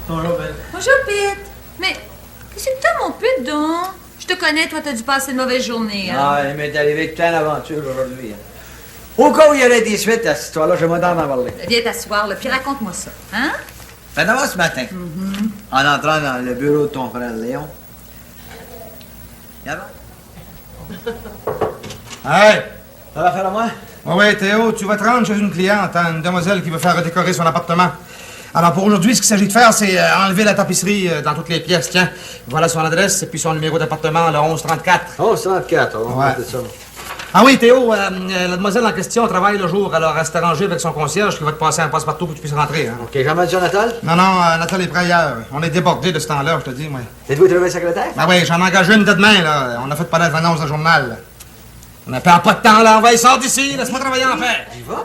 Bonjour, Belle. Bonjour, Pete. Mais qu'est-ce que t'as, mon Pete, donc? Je te connais, toi, t'as dû passer une mauvaise journée, hein? Ah, il m'est arrivé avec plein d'aventures aujourd'hui. Hein. Au cas où il y aurait des suites à cette histoire-là, j'aimerais d'en parler. Viens t'asseoir, là, puis raconte-moi ça, hein? Ben d'abord ce matin, en entrant dans le bureau de ton frère Léon. Viens Hey! Ça va faire à moi? Oui, Théo, tu vas te rendre chez une cliente, hein, une demoiselle qui veut faire redécorer son appartement. Alors, pour aujourd'hui, ce qu'il s'agit de faire, c'est enlever la tapisserie dans toutes les pièces. Tiens, voilà son adresse et puis son numéro d'appartement, le 1134. 1134, on va ça. Ah oui, Théo, la demoiselle en question travaille le jour. Alors, elle s'est arrangée avec son concierge qui va te passer un passe-partout pour que tu puisses rentrer. Hein. OK, jamais dit Natal? Non, Natal est prêt ailleurs. On est débordés de ce temps-là, je te dis, moi. Êtes-vous trouvé secrétaire? Ben oui, j'en ai engagé une de demain, là. On a fait paraître l'annonce dans le journal. Là. On n'a pas de temps, là. On va y sortir d'ici. Laisse-moi travailler en fait. J'y vas?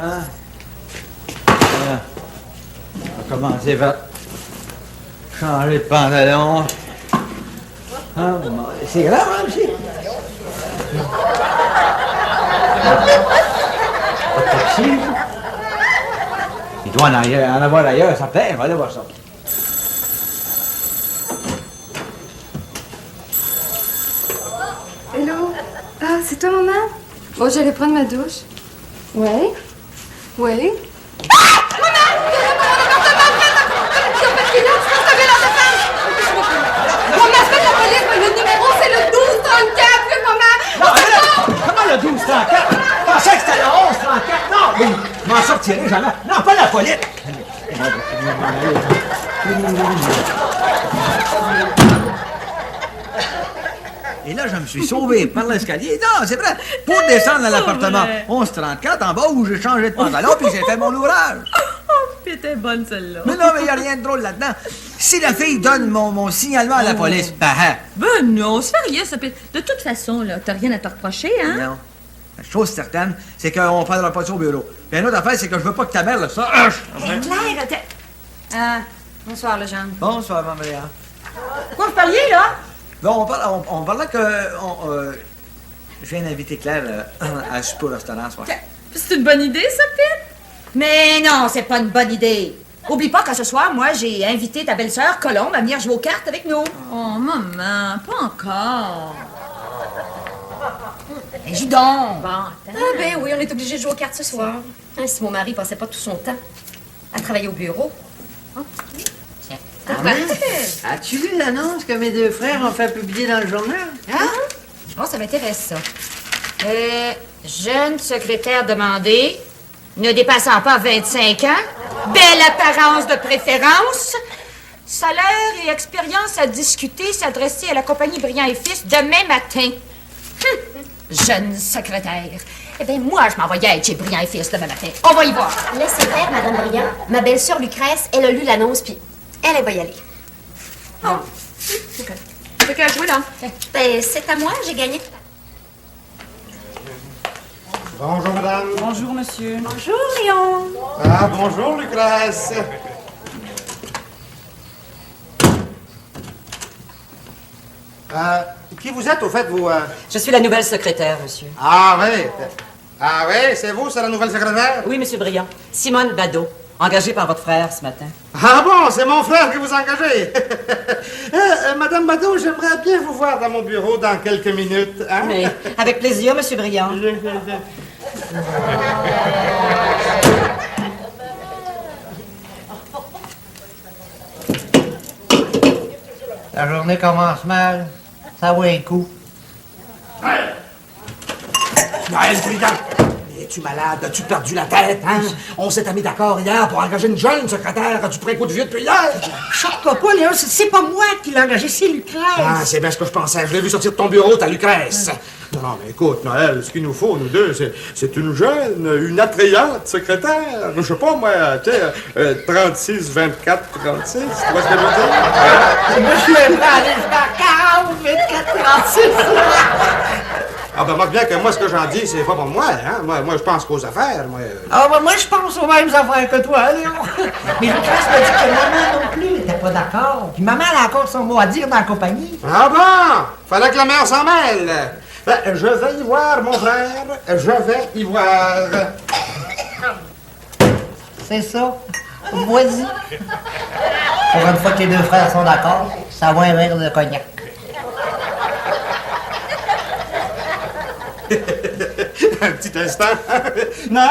Ah. Voilà. On va commencer par changer de pantalon. Ah, bon, c'est grave, hein, aussi? Pas de taxi. Il doit en avoir ailleurs, ça plaît, on va aller voir ça. Hello. Ah, c'est toi, maman? Bon, j'allais prendre ma douche. Ouais? Oui? Ah! Maman! Il y a mon appartement près! Ils ont fait silence, je pense que la femme! On appelle la police, mais le numéro, c'est le 1234, oui, maman! Comment le 1234? Je pensais que c'était le 1134. Non, oui, je m'en sortirai jamais. Non, pas la police. Et là, je me suis sauvé par l'escalier. Non, c'est vrai. Pour descendre à l'appartement 1134, en bas où j'ai changé de pantalon, puis j'ai fait mon ouvrage. Oh, Pete est bonne, celle-là. Mais non, mais il n'y a rien de drôle là-dedans. Si la fille donne mon signalement à la police, Ben non, c'est rien, ça, Pete. De toute façon, là, t'as rien à te reprocher, hein? non. La chose certaine, c'est qu'on ne parlera pas de ça au bureau. Puis une autre affaire, c'est que je veux pas que ta mère le sache. Claire, bonsoir, le Jean. Bonsoir, Maman. Quoi, vous parliez, là? Bon, on parlait que... je viens d'inviter Claire à souper au restaurant ce soir. C'est une bonne idée, ça, Pete? Mais non, c'est pas une bonne idée. Oublie pas que ce soir, moi, j'ai invité ta belle-sœur Colombe à venir jouer aux cartes avec nous. Oh, maman, pas encore. Mais joue donc. Bon, Ah ben oui, on est obligé de jouer aux cartes ce soir. Hein, si mon mari passait pas tout son temps à travailler au bureau. As-tu lu l'annonce que mes deux frères ont fait publier dans le journal? Ah? Bon, ça m'intéresse, ça. Jeune secrétaire demandé, ne dépassant pas 25 ans, belle apparence de préférence, salaire et expérience à discuter, s'adresser à la compagnie Briand et Fils demain matin. Jeune secrétaire. Eh bien, moi, je m'envoyais être chez Briand et Fils demain matin. On va y voir. Laissez faire, Madame Briand. Ma belle-sœur Lucrèce, elle a lu l'annonce, puis elle va y aller. Oh. OK. C'est qu'à jouer, là. Ben, c'est à moi, j'ai gagné. Bonjour, madame. Bonjour, monsieur. Bonjour, Léon. Ah, bonjour, Lucrèce. Qui vous êtes, au fait, vous... Je suis la nouvelle secrétaire, monsieur. Ah, oui. Ah, oui, c'est vous, c'est la nouvelle secrétaire? Oui, monsieur Briand. Simone Badeau, engagée par votre frère ce matin. Ah bon, c'est mon frère que vous engagez. Madame Badeau, j'aimerais bien vous voir dans mon bureau dans quelques minutes. Hein? Mais avec plaisir, monsieur Briand. La journée commence mal. Ça vaut un coup. Noël, Briand! Es-tu malade? As-tu perdu la tête, hein? On s'était mis d'accord hier pour engager une jeune secrétaire. As-tu pris un coup de vieux depuis hier? Choque-toi pas, Léon, c'est pas moi qui l'ai engagé, c'est Lucrèce. Ah, c'est bien ce que je pensais. Je l'ai vu sortir de ton bureau, ta Lucrèce. Non, mais écoute, Noël, ce qu'il nous faut, nous deux, c'est une jeune, une attrayante secrétaire. Je sais pas, moi, tu sais, 36, 24, 36. Tu vois ce que je veux dire? Moi, je suis même pas allé jusqu'à 40, 24, 36. Ah, ben, marque bien que moi, ce que j'en dis, c'est pas pour moi, hein? Moi, je pense qu'aux affaires, moi. Ah, ben, moi, je pense aux mêmes affaires que toi, Léon. Mais Lucrèce m'a dit que maman non plus n'était pas d'accord. Puis maman, elle a encore son mot à dire dans la compagnie. Ah bon? Fallait que la mère s'en mêle. Ben, je vais y voir, mon frère. Je vais y voir. C'est ça. Vas-y. Pour une fois que les deux frères sont d'accord, ça va un verre de cognac. Un petit instant. Noël,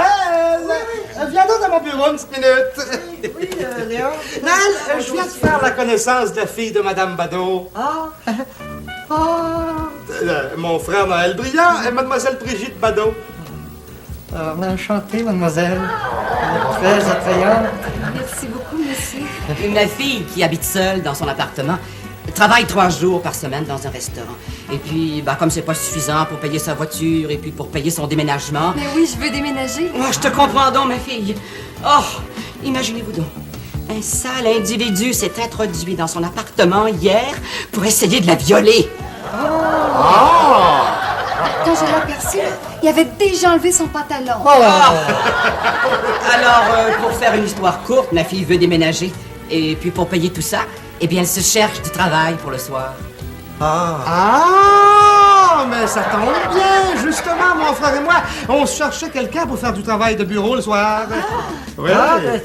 viens donc dans mon bureau une petite minute. Oui, Léon. Noël, je viens de faire la connaissance de la fille de Madame Bado. Mon frère Noël Brillant et Mademoiselle Brigitte Bado. Enchantée, mademoiselle. Très attrayante. Merci beaucoup, monsieur. Ma fille, qui habite seule dans son appartement, travaille 3 jours par semaine dans un restaurant. Et puis, comme c'est pas suffisant pour payer sa voiture et puis pour payer son déménagement... Mais oui, je veux déménager. Oh, je te comprends donc, ma fille. Oh, imaginez-vous donc. Un sale individu s'est introduit dans son appartement hier pour essayer de la violer. Quand je l'ai aperçu, il avait déjà enlevé son pantalon. Alors, pour faire une histoire courte, ma fille veut déménager. Et puis, pour payer tout ça, eh bien, elle se cherche du travail pour le soir. Mais ça tombe bien. Justement, mon frère et moi, on cherchait quelqu'un pour faire du travail de bureau le soir. Oui.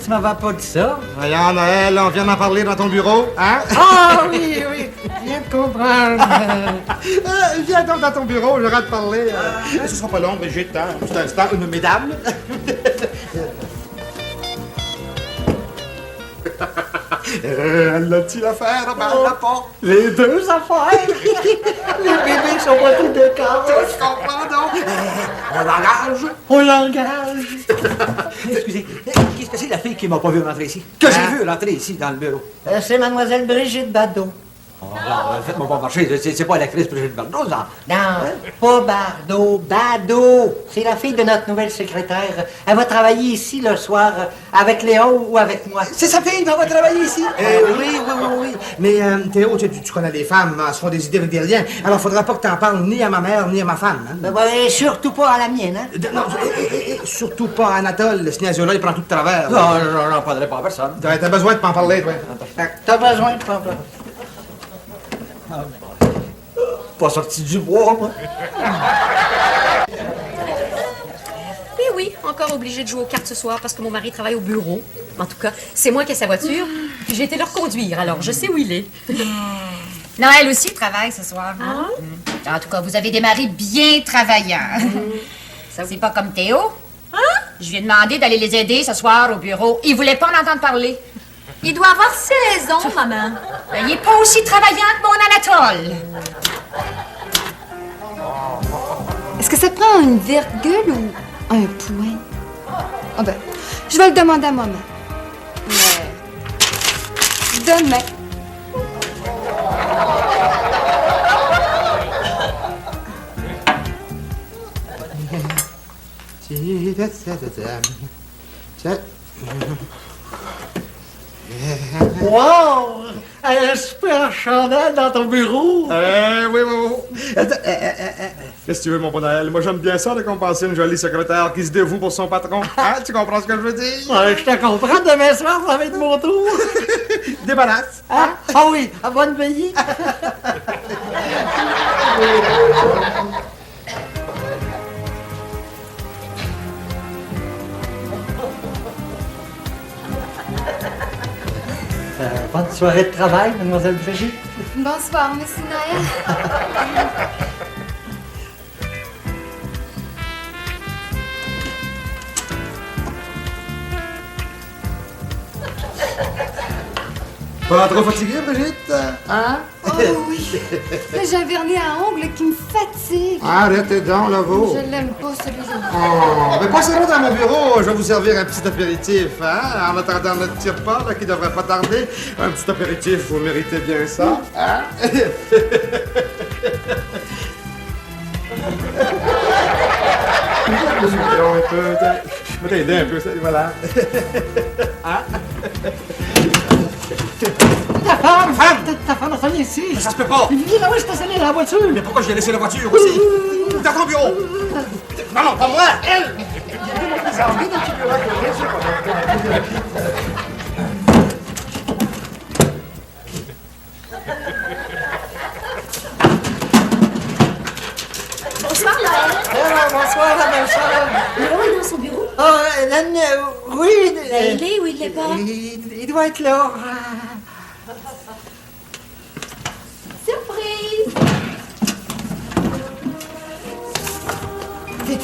Tu m'avais pas dit ça. Voyons, Noël, on vient d'en parler dans ton bureau, hein? Oui. Viens de comprendre. Viens donc dans ton bureau, j'aurai à te parler. Ce sera pas long, Brigitte, hein? Un petit instant, mesdames. Elle a-t-il l'affaire? Ben, elle l'a pas. Les deux affaires. Les bébés sont pas tous deux corps. Tu comprends donc? On l'engage. Excusez, qu'est-ce que c'est la fille qui m'a pas vu rentrer ici? Que j'ai vu rentrer ici dans le bureau? C'est mademoiselle Brigitte Bardot. Alors, faites-moi pas marcher, c'est pas l'actrice Brigitte Bardot, ça? Non, pas Bardot, Bado. C'est la fille de notre nouvelle secrétaire. Elle va travailler ici le soir avec Léon ou avec moi. C'est sa fille qui va travailler ici? Oui. Mais Théo, tu connais les femmes, elles se font des idées avec des riens. Alors, faudra pas que t'en parles ni à ma mère, ni à ma femme. Hein? Et surtout pas à la mienne, hein? Non, et surtout pas à Anatole. Ce niaiseux-là, il prend tout de travers. Non, j'en parlerai pas à personne. T'as besoin de m'en parler, toi. T'as besoin de pas. Pas sorti du bois, moi. Oui, encore obligée de jouer aux cartes ce soir parce que mon mari travaille au bureau. En tout cas, c'est moi qui ai sa voiture, puis j'ai été le reconduire, alors je sais où il est. Noël aussi travaille ce soir. En tout cas, vous avez des maris bien travaillants. C'est pas comme Théo. Je lui ai demandé d'aller les aider ce soir au bureau. Il voulait pas en entendre parler. Il doit avoir 16 ans, maman. Il est pas aussi travaillant que mon Anatole. Est-ce que ça prend une virgule ou un point? Ah ben, je vais le demander à maman. Mais... demain. Wow! Un super chandelle dans ton bureau! Oui. Qu'est-ce que tu veux, mon bon Noël? Moi, j'aime bien ça de compenser une jolie secrétaire qui se dévoue pour son patron. Hein? Tu comprends ce que je veux dire? Je te comprends, demain soir, ça va être mon tour! Débarrasse! Hein? Ah oui, à bonne veillée! Bonne soirée de travail, mademoiselle Brigitte. Bonsoir, monsieur Noël. Pas trop fatigué, Brigitte? Hein? Oh oui. Là, j'ai un vernis à ongles qui me fatigue. Arrêtez donc, là, vous. Je l'aime pas, celui-là. Oh, mais passez-le dans mon bureau, je vais vous servir un petit apéritif, hein? En attendant notre petit repas, là, qui devrait pas tarder. Un petit apéritif, vous méritez bien ça, hein? Un peu, je vais t'aider un peu, ça, voilà. Hein? Ta femme, elle ici! Ça se peut pas! Viens là, je t'ai scellé la voiture! Mais pourquoi je l'ai laissé la voiture aussi? Dans ton bureau! Non, pas moi! Elle! Bonsoir, Noël. Bonsoir, la belle sœur. Léon est dans son bureau. Oh, oui. Il est ou il l'est pas? Il doit être là. Surprise! Vite.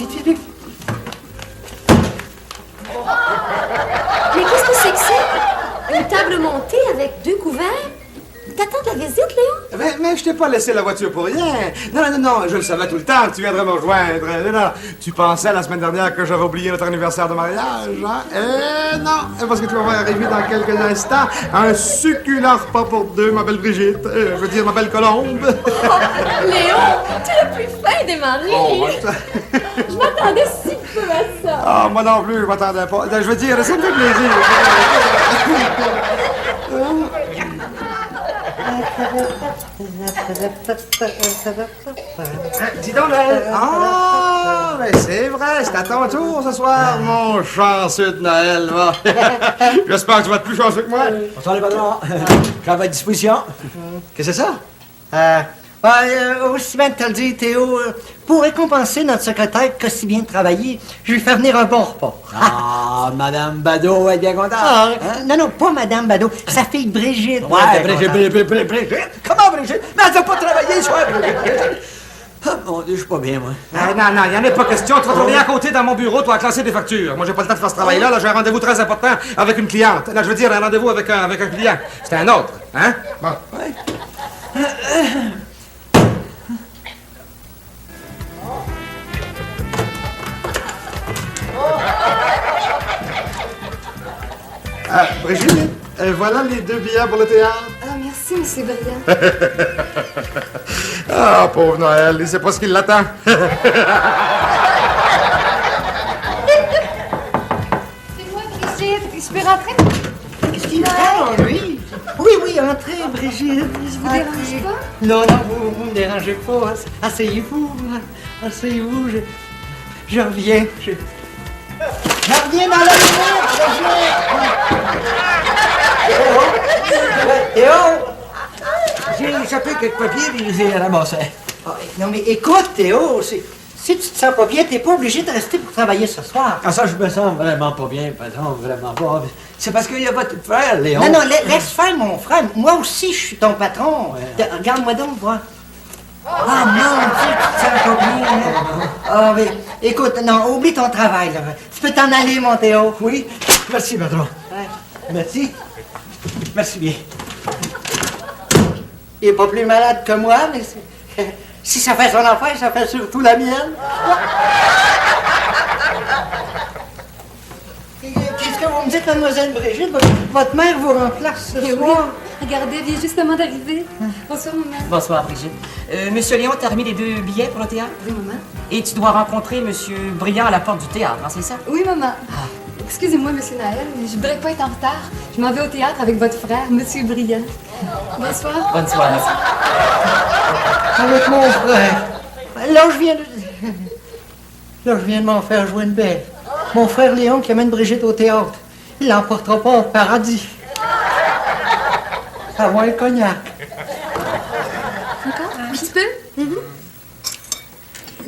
Mais qu'est-ce que c'est que ça? Une table montée avec 2 couverts? T'attends de la visite, Léon? Mais je t'ai pas laissé la voiture pour rien. Non, je le savais tout le temps que tu viendrais me rejoindre. Non, tu pensais la semaine dernière que j'aurais oublié notre anniversaire de mariage, hein? Non, parce que tu vas voir arriver dans quelques instants un succulent repas pour 2, ma belle Brigitte. Je veux dire, ma belle Colombe. Oh, Léon, tu es le plus fin des maris! Oh, Je m'attendais si peu à ça! Ah, moi non plus, je m'attendais pas. Je veux dire, ça me fait plaisir. Dis donc, Noël. Ah, mais c'est vrai, c'est à ton tour ce soir, mon chanceux de Noël, va. J'espère que tu vas être plus chanceux que moi. Bonsoir les patrons. Quand à votre disposition. Qu'est-ce que c'est ça? Aussi bien de te le dire, Théo, pour récompenser notre secrétaire qui a si bien travaillé, je lui fais venir un bon repas. Ah, Madame Bado est bien contente. Ah, non, pas Madame Bado, sa fille Brigitte. Ouais, Brigitte. Comment Brigitte? Mais elle n'a pas travaillé ce soir, Brigitte. Ah, mon Dieu, je suis pas bien, moi. Non, il n'y en a pas question. Tu vas trouver à côté dans mon bureau, tu vas classer des factures. Moi, j'ai pas le temps de faire ce travail-là. Là, j'ai un rendez-vous très important avec une cliente. Là, je veux dire, un rendez-vous avec un client. C'est un autre, hein? Bon. Ouais. Brigitte, voilà les 2 billets pour le théâtre. Ah, merci, monsieur Briand. Ah, pauvre Noël, il sait pas ce qui l'attend. C'est moi, Brigitte. Je peux rentrer? Qu'est-ce qu'il fait, lui? Oui, entrez, Brigitte. Je vous dérange pas? Non, vous me dérangez pas. Asseyez-vous. Asseyez-vous. Je reviens. Je reviens dans la lumière, Brigitte. Théo! J'ai échappé quelques papiers et je les ai ramassés. Non, mais écoute, Théo, si tu te sens pas bien, t'es pas obligé de rester pour travailler ce soir. Ah, ça, je me sens vraiment pas bien, patron, vraiment pas. C'est parce qu'il y a votre frère, Léon. Non, laisse faire, mon frère. Moi aussi, je suis ton patron. Regarde-moi donc, voir. Ah non, tu te sens pas bien, hein? Ah, mais écoute, non, oublie ton travail, là. Tu peux t'en aller, mon Théo. Oui, merci, patron. Ouais. Merci. Merci bien. Il est pas plus malade que moi, mais si ça fait son affaire, ça fait surtout la mienne. Qu'est-ce que vous me dites, mademoiselle Brigitte? Votre mère vous remplace ce Eh oui. soir? Regardez, elle vient justement d'arriver. Bonsoir, maman. Bonsoir, Brigitte. Monsieur Léon t'a remis les 2 billets pour le théâtre? Oui, maman. Et tu dois rencontrer Monsieur Briand à la porte du théâtre, hein, c'est ça? Oui, maman. Excusez-moi, monsieur Naël, mais je voudrais pas être en retard. Je m'en vais au théâtre avec votre frère, monsieur Briand. Bonsoir. Bonne soirée. Avec mon frère. Là, je viens de m'en faire jouer une belle. Mon frère Léon qui amène Brigitte au théâtre. Il l'emportera pas au paradis. Ça va le cognac. Encore? Un petit peu?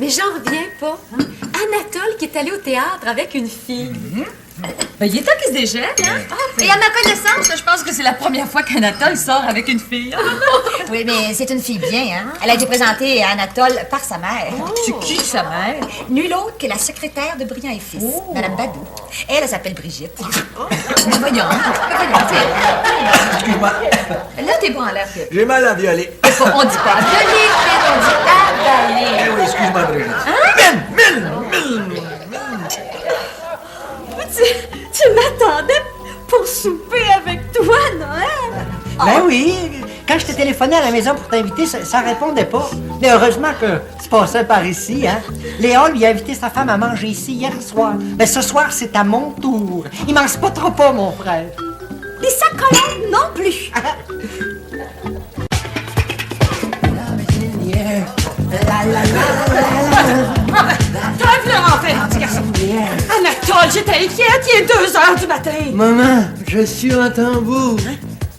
Mais j'en reviens pas. Anatole qui est allé au théâtre avec une fille. Ben, il est temps qu'il se déjette, hein? Et à ma connaissance, je pense que c'est la première fois qu'Anatole sort avec une fille. Oui, mais c'est une fille bien, hein? Elle a été présentée à Anatole par sa mère. C'est qui, sa mère? Nulle autre que la secrétaire de Briand et Fils, Madame Badou. Elle s'appelle Brigitte. Mais voyons. Excuse-moi, Là, t'es pas en l'air. j'ai mal à violer. On dit pas violer, on dit avaler. Eh oui, excuse-moi, Brigitte. Tu m'attendais pour souper avec toi, Noël? Ben oui, quand je t'ai téléphoné à la maison pour t'inviter, ça répondait pas. Mais heureusement que tu passais par ici, hein. Léon lui a invité sa femme à manger ici hier soir. Ben ce soir, c'est à mon tour. Il mange pas trop pas, mon frère. Les sacolettes non plus. Trêve-le, enfin, petit garçon. Anatole, j'étais inquiète, il est 2h du matin. Maman, je suis en tambour.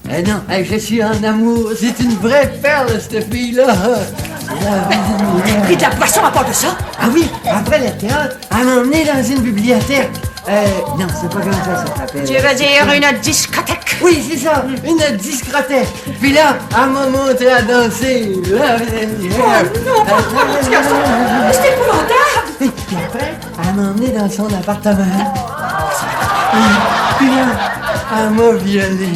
Eh non, je suis en amour. C'est une vraie perle, cette fille-là. pris de la boisson à part de ça? Ah oui, après le théâtre, elle m'a emmené dans une bibliothèque. Non, c'est pas comme ça s'appelle. Tu veux dire une discothèque? Oui, c'est ça, une discothèque. Puis là, elle m'a montré à danser. Non, pas toi, mon petit garçon! C'est épouvantable! Puis après, elle m'a emmené dans son appartement. Puis là, elle m'a violé.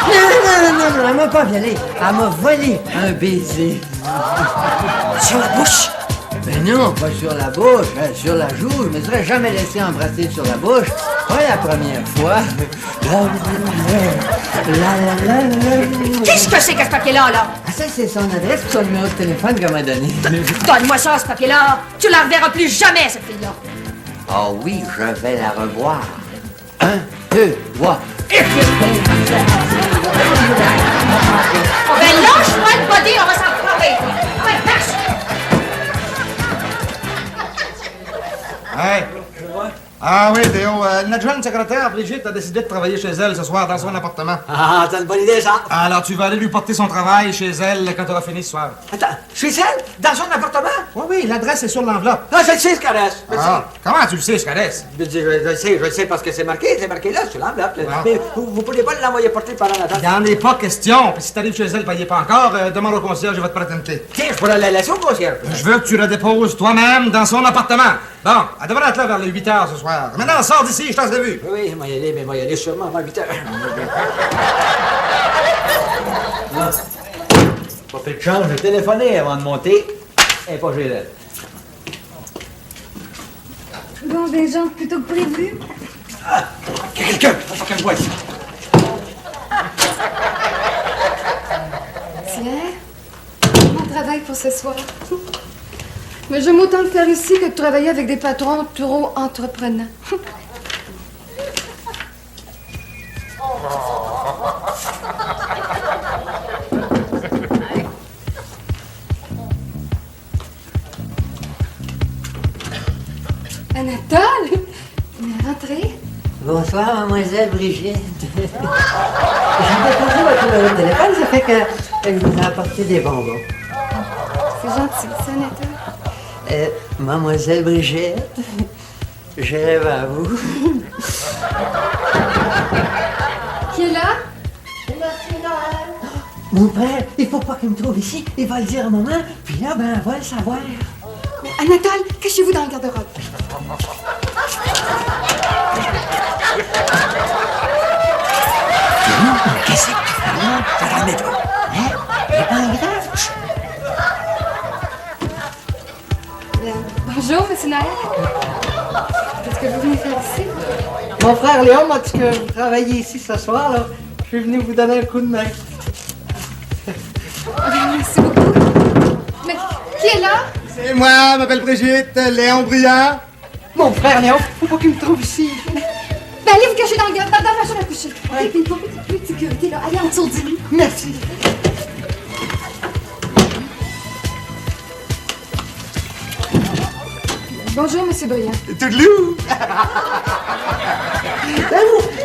Non, elle m'a pas violé. Elle m'a volé un baiser. Sur la bouche? Ben non, pas sur la bouche, sur la joue. Je me serais jamais laissé embrasser sur la bouche. Pas la première fois. Qu'est-ce que c'est que ce papier-là, là? Ah, ça, c'est son adresse et son numéro de téléphone qu'elle m'a donné. Donne-moi ça, ce papier-là. Tu la reverras plus jamais, cette fille-là. Oh oui, je vais la revoir. 1, 2, 3. Oh, ben lâche-moi le body, on va s'en parler. Ouais, lâche. Hey. Ah oui, Théo, notre jeune secrétaire, Brigitte, a décidé de travailler chez elle ce soir dans son appartement. Ah, t'as une bonne idée, ça. Alors tu vas aller lui porter son travail chez elle quand tu auras fini ce soir. Attends, chez elle? Dans son appartement? Oui, l'adresse est sur l'enveloppe. Ah, je le sais, ce qu'elle reste. Ah, comment tu le sais, ce qu'elle est? Je le sais parce que c'est marqué là, sur l'enveloppe. Ah. Mais vous pourriez pas l'envoyer porter par la table. Il n'en est pas question. Puis si t'arrives chez elle et n'y est pas encore, demande au concierge, je vais te patenter. Tiens, je pourrais la laisser au concierge. Je veux que tu la déposes toi-même dans son appartement. Bon, elle devrait être là vers les 8 h ce soir. Maintenant, sors d'ici, je t'en ai vu. Oui, moi y aller, mais moi y aller sûrement avant 8 h. Pas fait de chance, j'ai téléphoné avant de monter. Elle n'est pas chez elle. Bon, des gens plutôt que prévu. Quelqu'un! Faut qu'elle voie ici. Tiens, mon travail pour ce soir. Mais j'aime autant le faire ici que de travailler avec des patrons trop entreprenants. Anatole, rentrez. Bonsoir, mademoiselle Brigitte. J'ai déposé votre numéro de téléphone, ça fait qu'elle vous a apporté des bonbons. C'est gentil, ça, Anatole. Mademoiselle Brigitte, je rêve à vous. Qui est là? Mon frère, il faut pas qu'il me trouve ici. Il va le dire à maman, puis là, ben, elle va le savoir. Anatole, cachez-vous dans le garde-robe. Qu'est-ce que tu fais là? Ça va mettre. Hein? Il est pas grave. Bonjour, monsieur Naël. Qu'est-ce que vous venez faire ici? Mon frère Léon m'a dit que vous travaillez ici ce soir, là. Je suis venu vous donner un coup de main. Merci beaucoup. Mais qui est là? C'est moi, je m'appelle Brigitte, Léon Briand. Mon frère Léon, faut pas qu'il me trouve ici. Ben, allez vous cacher dans la chambre à coucher. Et puis, pour plus de sécurité, là, allez en dessous du lit. Merci. Bonjour, monsieur Briand. Toudlou!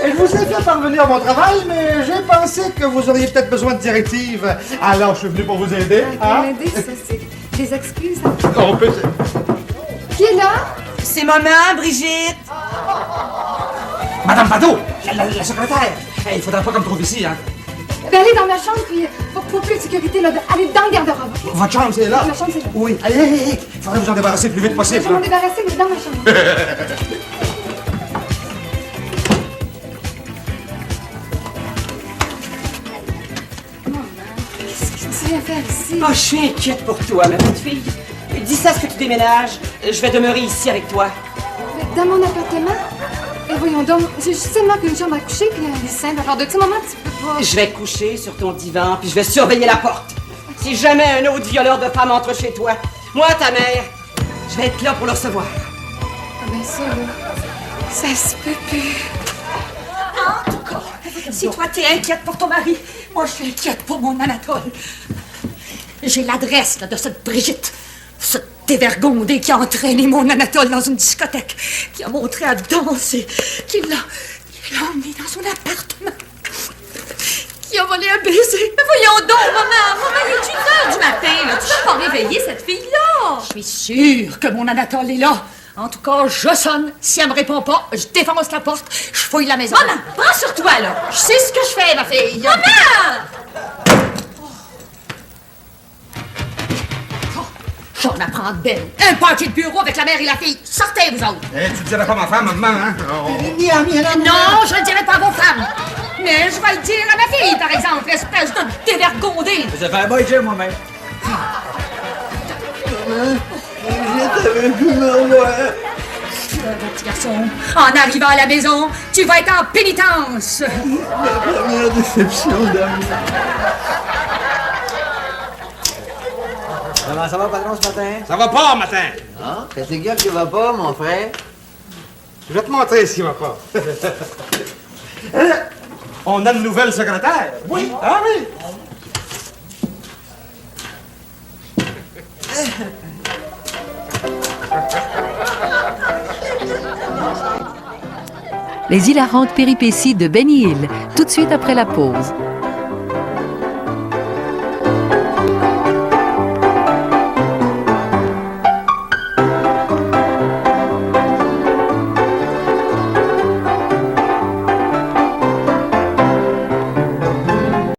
Je vous ai fait parvenir mon travail, mais j'ai pensé que vous auriez peut-être besoin de directives. Alors, je suis venu pour vous aider. Hein? M'aider, ça, c'est des excuses. Hein? On peut... Qui est là? C'est maman, Brigitte! Madame Bado, la secrétaire. Il faudra pas qu'on me trouve ici, hein? Ben, allez dans ma chambre, puis pour plus de sécurité, là, allez dans le garde-robe. Votre chambre, c'est là? Ma chambre, c'est là. Oui. Allez. Il faudrait vous en débarrasser le plus vite possible. Je vais m'en débarrasser, mais dans ma chambre. Qu'est-ce que tu viens faire ici? Oh, je suis inquiète pour toi, ma petite fille. Dis ça, ce que tu déménages. Je vais demeurer ici avec toi. Dans mon appartement? Et voyons donc, j'ai seulement qu'une chambre à coucher, puis un dessin. Alors, de ce moment, tu peux pas... Je vais coucher sur ton divan, puis je vais surveiller la porte. Si jamais un autre violeur de femme entre chez toi, moi, ta mère, je vais être là pour le recevoir. Ah ben ça, là, ça se peut plus. En tout cas, si toi t'es inquiète pour ton mari, moi je suis inquiète pour mon Anatole. J'ai l'adresse là, de cette Brigitte, cette dévergondée qui a entraîné mon Anatole dans une discothèque, qui a montré à danser, qui l'a emmené dans son appartement, qui a volé un baiser. Mais voyons donc, maman! Maman, il est 1h du matin, là. Tu vas pas réveiller cette fille-là! Je suis sûre que mon Anatole est là. En tout cas, je sonne. Si elle me répond pas, je défonce la porte, je fouille la maison. Maman, prends sur toi, là! Je sais ce que je fais, ma fille. Maman! J'en apprends de belle. Un party de bureau avec la mère et la fille. Sortez, vous autres. Eh, tu dirais pas ma femme, maman, hein? Non, je ne dirai pas à vos femmes. Mais je vais le dire à ma fille, par exemple, espèce de dévergondée. Ça fait un boy Jim, moi-même. Je t'avais pu me revoir. Petit garçon, en arrivant à la maison, tu vas être en pénitence. Ma première déception d'amour. Comment ça va, patron, ce matin? Ça va pas, matin. Ah, qu'est-ce qui va pas, mon frère? Je vais te montrer ce qui va pas. On a une nouvelle secrétaire. Oui. Ah oui. Les hilarantes péripéties de Benny Hill, tout de suite après la pause.